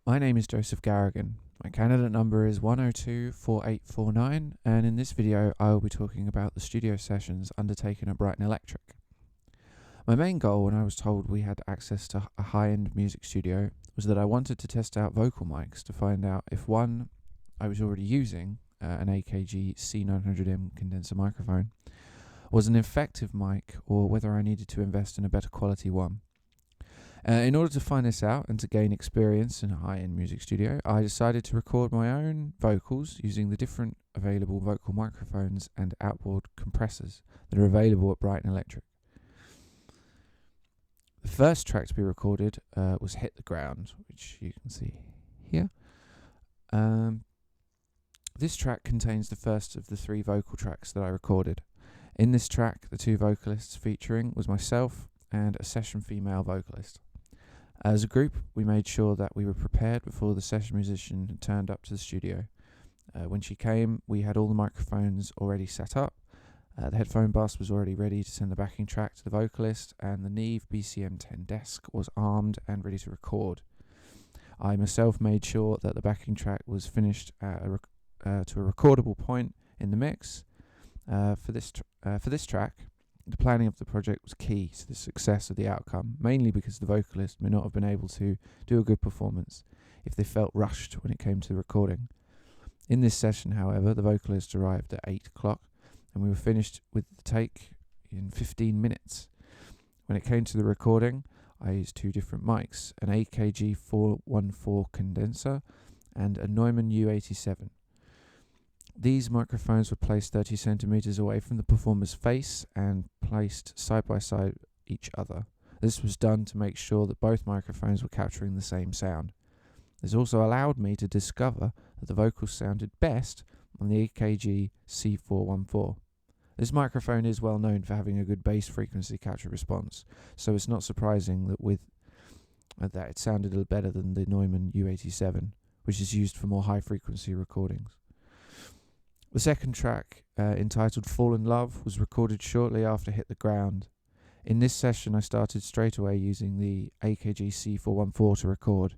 My name is Joseph Garrigan. My candidate number is 1024849, and in this video I will be talking about the studio sessions undertaken at Brighton Electric. My main goal when I was told we had access to a high-end music studio was that I wanted to test out vocal mics to find out if one, I was already using an AKG C900M condenser microphone, was an effective mic or whether I needed to invest in a better quality one. In order to find this out and to gain experience in a high-end music studio, I decided to record my own vocals using the different available vocal microphones and outboard compressors that are available at Brighton Electric. The first track to be recorded was Hit the Ground, which you can see here. This track contains the first of the 3 vocal tracks that I recorded. In this track, the 2 vocalists featuring was myself and a session female vocalist. As a group, we made sure that we were prepared before the session musician turned up to the studio. When she came, we had all the microphones already set up. The headphone bus was already ready to send the backing track to the vocalist, and the Neve BCM10 desk was armed and ready to record. I myself made sure that the backing track was finished at to a recordable point in the mix. For this track, the planning of the project was key to the success of the outcome, mainly because the vocalist may not have been able to do a good performance if they felt rushed when it came to the recording. In this session, however, the vocalist arrived at 8 o'clock and we were finished with the take in 15 minutes. When it came to the recording, I used 2 different mics, an AKG 414 condenser and a Neumann U87. These microphones were placed 30 centimeters away from the performer's face and placed side by side each other. This was done to make sure that both microphones were capturing the same sound. This also allowed me to discover that the vocals sounded best on the AKG C414. This microphone is well known for having a good bass frequency capture response, so it's not surprising that it sounded a little better than the Neumann U87, which is used for more high frequency recordings. The second track, entitled Fall in Love, was recorded shortly after Hit the Ground. In this session I started straight away using the AKG C414 to record.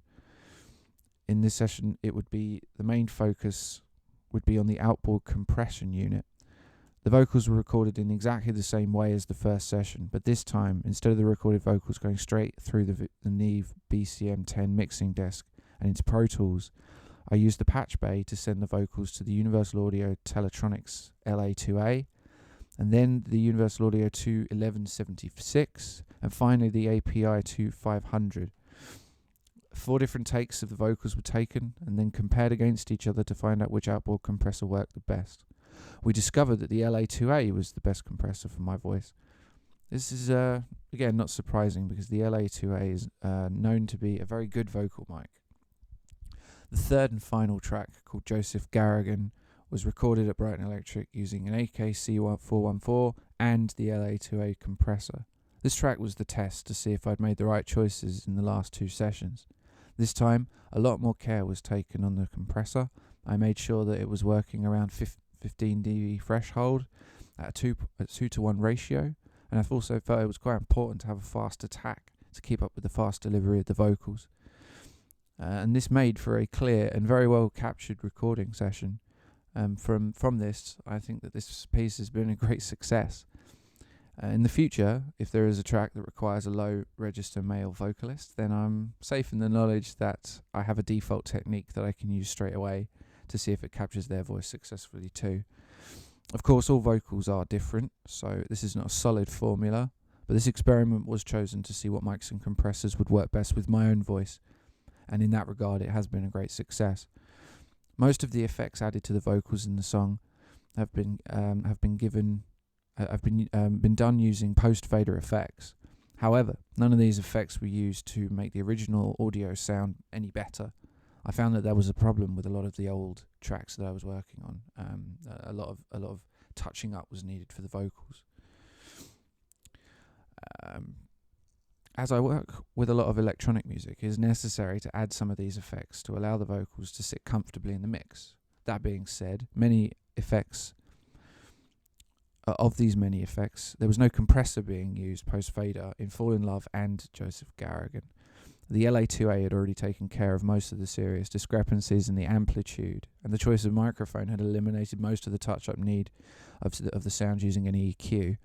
In this session the main focus would be on the outboard compression unit. The vocals were recorded in exactly the same way as the first session, but this time, instead of the recorded vocals going straight through the Neve BCM10 mixing desk and into Pro Tools, I used the patch bay to send the vocals to the Universal Audio Teletronics LA2A, and then the Universal Audio 21176, and finally the API 2500. 4 different takes of the vocals were taken and then compared against each other to find out which outboard compressor worked the best. We discovered that the LA2A was the best compressor for my voice. This is, again, not surprising because the LA2A is known to be a very good vocal mic. The third and final track, called Joseph Garrigan, was recorded at Brighton Electric using an AKC414 and the LA2A compressor. This track was the test to see if I'd made the right choices in the last 2 sessions. This time, a lot more care was taken on the compressor. I made sure that it was working around 15 dB threshold at a 2-to-1 ratio, and I've also felt it was quite important to have a fast attack to keep up with the fast delivery of the vocals. And this made for a clear and very well captured recording session. From this, I think that this piece has been a great success. In the future, if there is a track that requires a low register male vocalist, then I'm safe in the knowledge that I have a default technique that I can use straight away to see if it captures their voice successfully too. Of course, all vocals are different, so this is not a solid formula, but this experiment was chosen to see what mics and compressors would work best with my own voice. And in that regard, it has been a great success. Most of the effects added to the vocals in the song have been done using post-fader effects. However, none of these effects were used to make the original audio sound any better. I found that there was a problem with a lot of the old tracks that I was working on. A lot of touching up was needed for the vocals. As I work with a lot of electronic music, it is necessary to add some of these effects to allow the vocals to sit comfortably in the mix. That being said, many effects there was no compressor being used post-fader in Fall in Love and Joseph Garrigan. The LA2A had already taken care of most of the serious discrepancies in the amplitude, and the choice of microphone had eliminated most of the touch-up need of the sound using an EQ.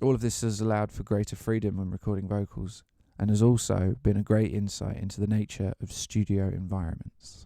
All of this has allowed for greater freedom when recording vocals, and has also been a great insight into the nature of studio environments.